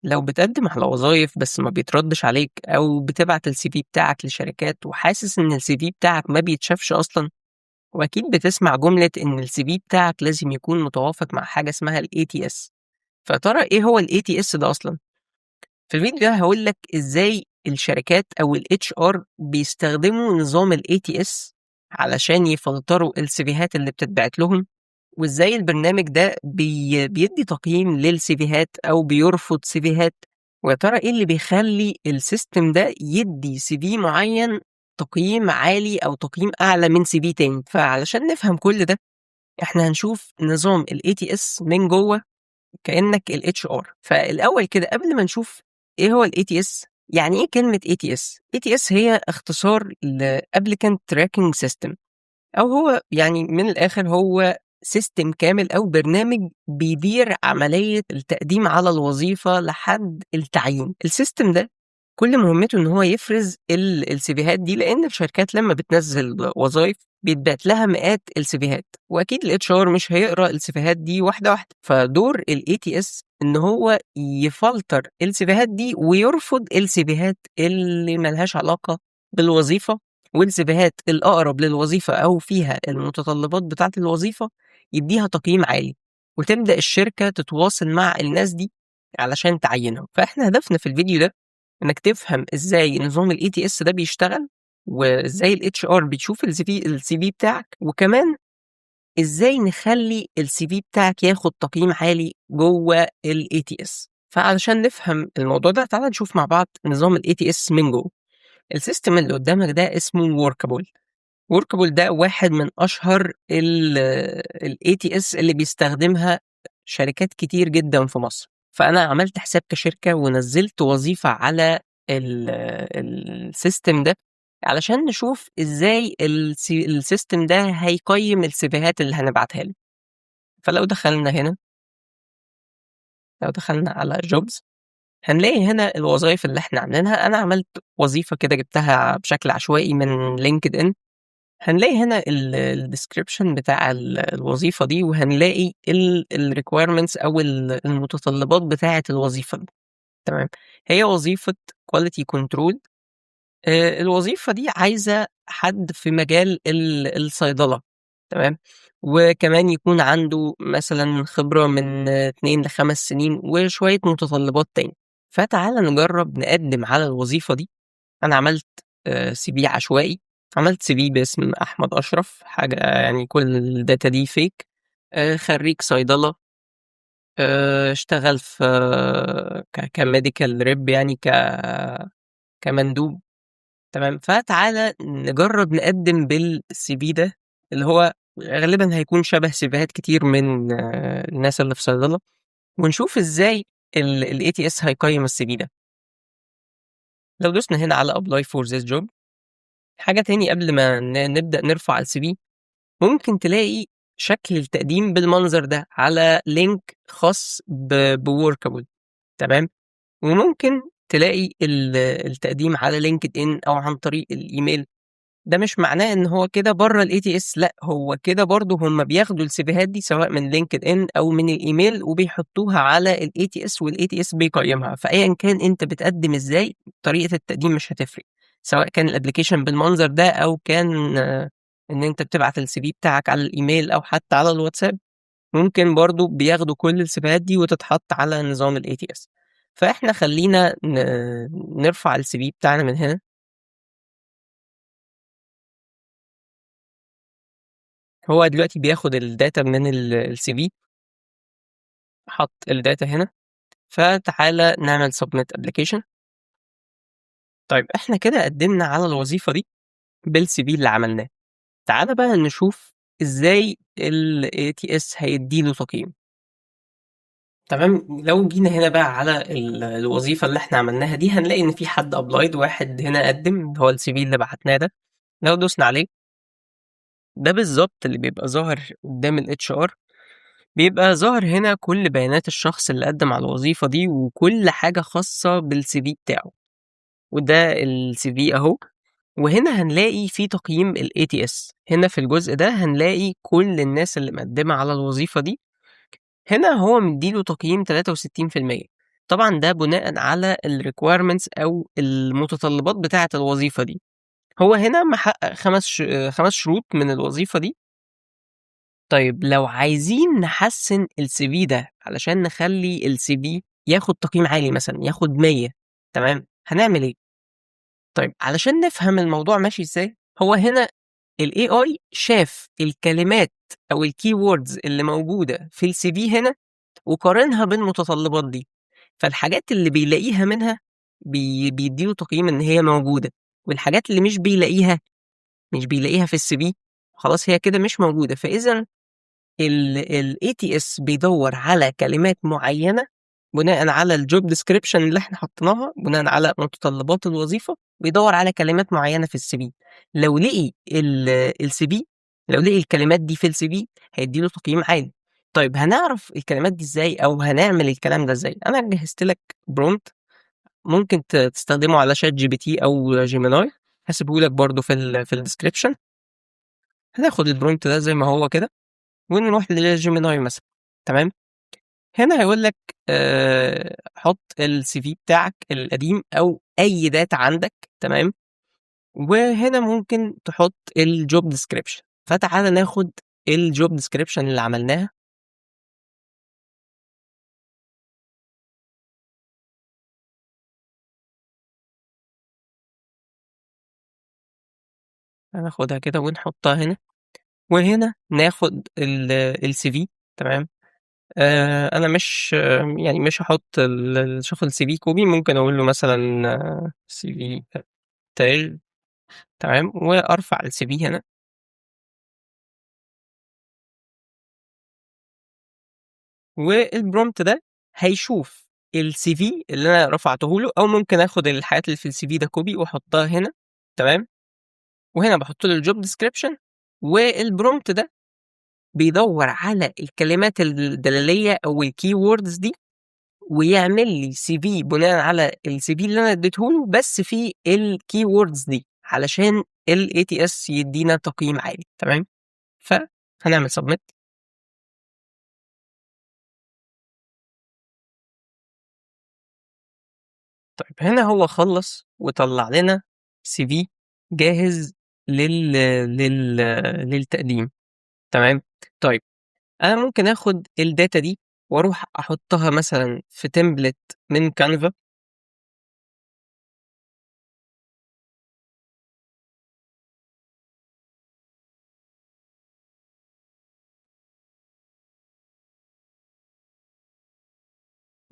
لو بتقدم على وظايف بس ما بيتردش عليك أو بتبعت السي في بتاعك لشركات وحاسس إن السي في بتاعك ما بيتشافش أصلا، وأكيد بتسمع جملة إن السي في بتاعك لازم يكون متوافق مع حاجة اسمها ال ATS. فترى إيه هو ال ATS ده أصلا؟ في الفيديو ده هقول لك إزاي الشركات أو ال HR بيستخدموا نظام ال ATS علشان يفلتروا السيفيهات اللي بتتبعت لهم، وإزاي البرنامج ده بيدّي تقييم للسيفيهات أو بيرفض سيفيهات، ويا ترى إيه اللي بيخلّي السيستم ده يدّي CV معيّن تقييم عالي أو تقييم أعلى من CV تاني. فعلشان نفهم كل ده إحنا هنشوف نظام الATS من جوّه كإنّك الHR. فالأول كده قبل ما نشوف إيه هو الATS، يعني إيه كلمة ATS؟ ATS هي اختصار لApplicant Tracking System، أو هو يعني من الآخر هو سيستم كامل أو برنامج بيدير عملية التقديم على الوظيفة لحد التعيين. السيستم ده كل مهمته إن هو يفرز السيفيهات دي، لأن الشركات لما بتنزل وظايف بيتبعت لها مئات السيفيهات، وأكيد الاتش ار مش هيقرا السيفيهات دي واحدة واحدة. فدور الاي تي اس إن هو يفلتر السيفيهات دي ويرفض السيفيهات اللي ملهاش علاقة بالوظيفة، والسيفيهات الأقرب للوظيفة أو فيها المتطلبات بتاعة الوظيفة يديها تقييم عالي، وتبدأ الشركة تتواصل مع الناس دي علشان تعينهم. فإحنا هدفنا في الفيديو ده إنك تفهم إزاي نظام ال ATS ده بيشتغل، وإزاي ال HR بتشوف الCV بتاعك، وكمان إزاي نخلّي الCV بتاعك ياخد تقييم عالي جوّه ال ATS. فعلشان نفهم الموضوع ده تعالَ نشوف مع بعض نظام ال ATS من جوّه. السيستم اللي قدامك ده اسمه workable. workable ده واحد من أشهر ال ATS اللي بيستخدمها شركات كتير جدًا في مصر. فأنا عملت حساب كشركة ونزّلت وظيفة على السيستم ده علشان نشوف إزاي السيستم ده هيقيّم السيفيهات اللي هنبعتها له. فلو دخلنا هنا، لو دخلنا على jobs هنلاقي هنا الوظايف اللي إحنا عاملينها. أنا عملت وظيفة كده جبتها بشكل عشوائي من LinkedIn. هنلاقي هنا الdescription بتاع الوظيفة دي، وهنلاقي الrequirements أو المتطلبات بتاعة الوظيفة دي. تمام. هي وظيفة quality control. الوظيفة دي عايزة حد في مجال الصيدلة. تمام. وكمان يكون عنده مثلًا خبرة من 2 ل5 سنين وشوية متطلبات تاني. فتعالَ نجرّب نقدّم على الوظيفة دي. أنا عملت CV عشوائي، عملت CV باسم أحمد أشرف، حاجة يعني كل الdata دي fake. خرّيج صيدلة، اشتغل في كmedical rep يعني كمندوب. تمام. فتعالَ نجرّب نقدّم بالCV ده اللي هو غالبًا هيكون شبه سيفيهات كتير من الناس اللي في صيدلة، ونشوف إزاي الATS هيقيّم الCV ده. لو دوسنا هنا على apply for this job، حاجة تاني قبل ما نبدأ نرفع الCV، ممكن تلاقي شكل التقديم بالمنظر ده على link خاص بworkable. تمام. وممكن تلاقي التقديم على LinkedIn أو عن طريق الإيميل. ده مش معناه إن هو كده برّه الATS، لأ، هو كده برضه هم بياخدوا السيفيهات دي سواء من LinkedIn أو من الإيميل وبيحطوها على الATS والATS بيقيّمها. فأيًا كان أنت بتقدّم إزاي، طريقة التقديم مش هتفرق، سواء كان الapplication بالمنظر ده أو كان إن أنت بتبعت الCV بتاعك على الإيميل أو حتى على الواتساب. ممكن برضه بياخدوا كل السيفيهات دي وتتحط على نظام الATS. فإحنا خلّينا نرفع الCV بتاعنا من هنا. هو دلوقتي بياخد الdata من الCV، حَط الdata هنا. فتعالَ نعمل submit application. طيب إحنا كده قدّمنا على الوظيفة دي بالCV اللي عملناه. تعالَ بقى نشوف إزاي الATS هيدّي له تقييم. تمام. لو جينا هنا بقى على الوظيفة اللي إحنا عملناها دي، هنلاقي إن في حد applied، واحد هنا قدّم اللي هو الCV اللي بعتناه ده. لو دوسنا عليه، ده بالضبط اللي بيبقى ظاهر قدّام الHR. بيبقى ظاهر هنا كل بيانات الشخص اللي قدّم على الوظيفة دي، وكل حاجة خاصة بالCV بتاعه. وده الCV أهو. وهنا هنلاقي في تقييم الATS. هنا في الجزء ده هنلاقي كل الناس اللي مقدّمة على الوظيفة دي. هنا هو مدّي له تقييم 63%. طبعًا ده بناءً على الrequirements أو المتطلبات بتاعة الوظيفة دي. هو هنا محقق 5 شروط من الوظيفة دي. طيب لو عايزين نحسّن الCV ده علشان نخلّي الCV ياخد تقييم عالي مثلًا، ياخد 100 تمام، هنعمل إيه؟ طيب علشان نفهم الموضوع ماشي إزاي، هو هنا الAI شاف الكلمات أو الkeywords اللي موجودة في الCV هنا وقارنها بالمتطلبات دي، فالحاجات اللي بيلاقيها منها بيدّي له تقييم إن هي موجودة، والحاجات اللي مش بيلاقيها في الCV خلاص هي كده مش موجودة، فإذًا الATS بيدوّر على كلمات معيّنة بناءً على الjob description اللي إحنا حطيناها، بناءً على متطلبات الوظيفة، بيدوّر على كلمات معيّنة في الCV. لو لقي الCV لو لقي الكلمات دي في الCV هيدّي له تقييم عالي. طيب هنعرف الكلمات دي إزاي أو هنعمل الكلام ده إزاي؟ أنا جهّزت لك prompt ممكن تستخدمه على ChatGPT أو Gemini، هاسيبه لك برضه في الdescription. هناخد الprompt ده زي ما هو كده ونروح لGemini مثلًا، تمام؟ هنا هيقول لك حُط الCV بتاعك القديم أو أي data عندك، تمام، وهنا ممكن تحُط الjob description. فتعالَ ناخد الjob description اللي عملناها، هناخدها كده ونحطها هنا، وهنا ناخد الCV، تمام. أنا مش يعني مش هاحط الشخص الCV copy، ممكن أقول له مثلًا CV tag، تمام، وأرفع الCV هنا. والprompt ده هيشوف الCV اللي أنا رفعته له، أو ممكن آخد الحاجات اللي في الCV ده copy وأحطها هنا، تمام، وهنا باحط له الjob description، والprompt ده بيدوّر على الكلمات الدلالية أو الkeywords دي، ويعمل لي CV بناءً على الCV اللي أنا اديته له بس فيه الkeywords دي، علشان الATS يدّينا تقييم عالي، تمام، فهنعمل submit. طيب هنا هو خلّص وطلّع لنا CV جاهز لل لل للتقديم، تمام. طيب أنا ممكن آخُد الdata دي وأروح أحُطّها مثلًا في template من Canva.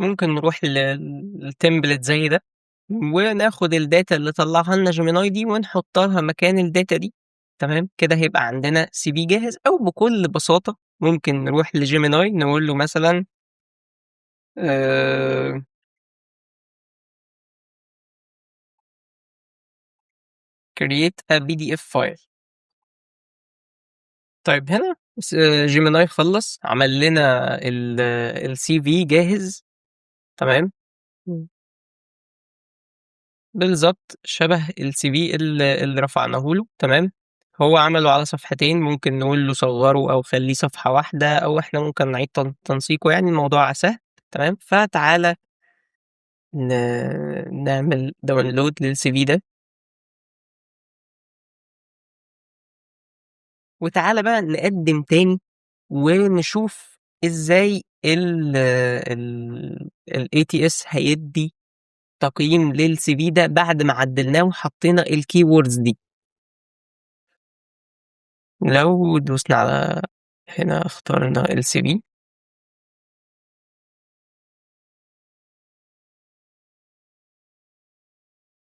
ممكن نروح لtemplate زي ده، وناخُد الdata اللي طلّعها لنا Gemini دي ونحُطّها مكان الdata دي، تمام. كده هيبقى عندنا CV جاهز، أو بكل بساطة ممكن نروح لGemini نقول له مثلًا آآ create a PDF file. طيب هنا Gemini خلّص عمل لنا الCV جاهز، تمام، إمم. بالضبط شبه الCV اللي رفعناه له، تمام. هو عمله على صفحتين، ممكن نقول له صغّره أو خلّيه صفحة واحدة، أو إحنا ممكن نعيد تنسيقه، يعني الموضوع سهل، تمام. فتعالَ ن نعمل download للCV ده، وتعالَ بقى نقدّم تاني ونشوف إزاي الATS هيدّي تقييم للCV ده بعد ما عدّلناه وحطينا الkeywords دي. لو دوسنا على هنا اخترنا الCV،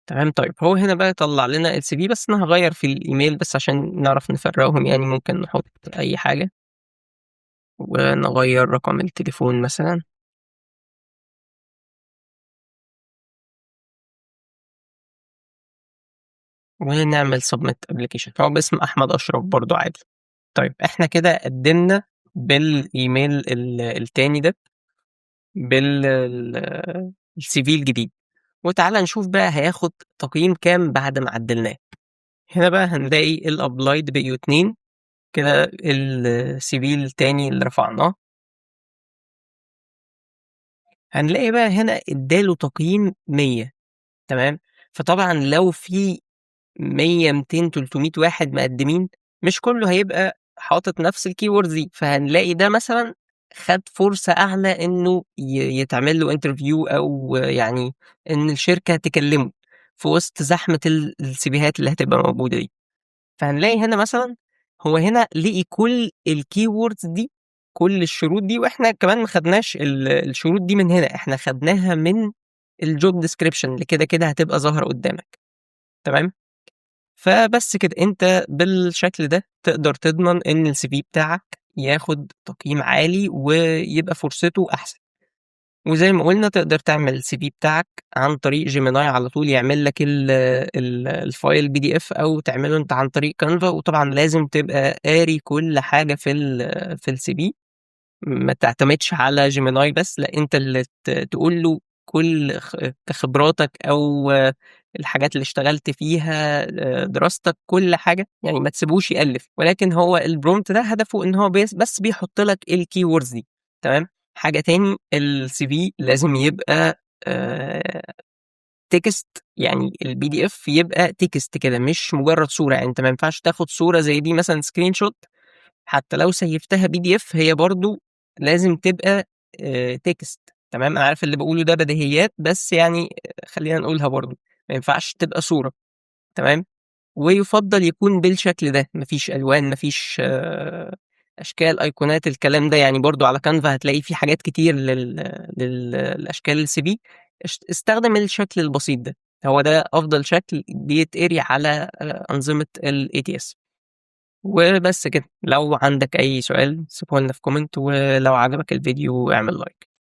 تمام. طيب هو هنا بقى طلّع لنا الCV، بس أنا هاغيّر في الإيميل بس عشان نعرف نفرّقهم، يعني ممكن نحط أي حاجة ونغيّر رقم التليفون مثلًا، ونعمل submit application. هو باسم أحمد أشرف برضه عادي. طيب إحنا كده قدّمنا بالإيميل التاني ده الCV الجديد، وتعالَ نشوف بقى هياخد تقييم كام بعد ما عدّلناه. هنا بقى هنلاقي الapplied بقيوا 2، كده الCV التاني اللي رفعناه هنلاقي بقى هنا ادّى له تقييم 100 تمام، فطبعًا لو في 100، 200، 300 واحد مقدّمين، مش كلّه هيبقى حاطط نفس الkeywords دي، فهنلاقي ده مثلًا خَد فرصة أعلى إنه يتعمل له interview أو يعني إن الشركة تكلّمه في وسط زحمة السيفيهات اللي هتبقى موجودة دي. فهنلاقي هنا مثلًا هو هنا لقي كل الkeywords دي، كل الشروط دي، وإحنا كمان ما خدناش الشروط دي من هنا، إحنا خدناها من الjob description اللي كده هتبقى ظاهرة قدّامك، تمام؟ فبس كده، أنت بالشكل ده تقدر تضمن إن الCV بتاعك ياخد تقييم عالي ويبقى فرصته أحسن. وزي ما قُلنا تقدر تعمل الCV بتاعك عن طريق Gemini على طول يعمل لك الfile PDF أو تعمله أنت عن طريق Canva، وطبعًا لازم تبقى قاري كل حاجة في الCV، ما تعتمدش على Gemini بس، لأ أنت اللي تقول له كل خبراتك أو الحاجات اللي اشتغلت فيها، دراستك، كل حاجة، يعني ما تسيبوش يألِّف، ولكن هو الprompt ده هدفه إن هو بس بيحط لك الkeywords دي، تمام. حاجة تاني الCV لازم يبقى text، يعني الPDF يبقى text كده مش مجرد صورة، يعني أنت ما ينفعش تاخد صورة زي دي مثلًا screenshot حتى لو سيّفتها PDF هي برضه لازم تبقى text، تمام. أنا عارف اللي باقوله ده بديهيات، بس يعني خلّينا نقولها برضه، ما ينفعش تبقى صورة، تمام. ويُفضّل يكون بالشكل ده، ما فيش ألوان، ما فيش أشكال، أيقونات، الكلام ده، يعني برضه على Canva هتلاقي في حاجات كتير للأشكال الCV، استخدم الشكل البسيط ده، هو ده أفضل شكل بيتقري على أنظمة الATS. وبس كده، لو عندك أي سؤال سيبه لنا في comment، ولو عجبك الفيديو اعمل like.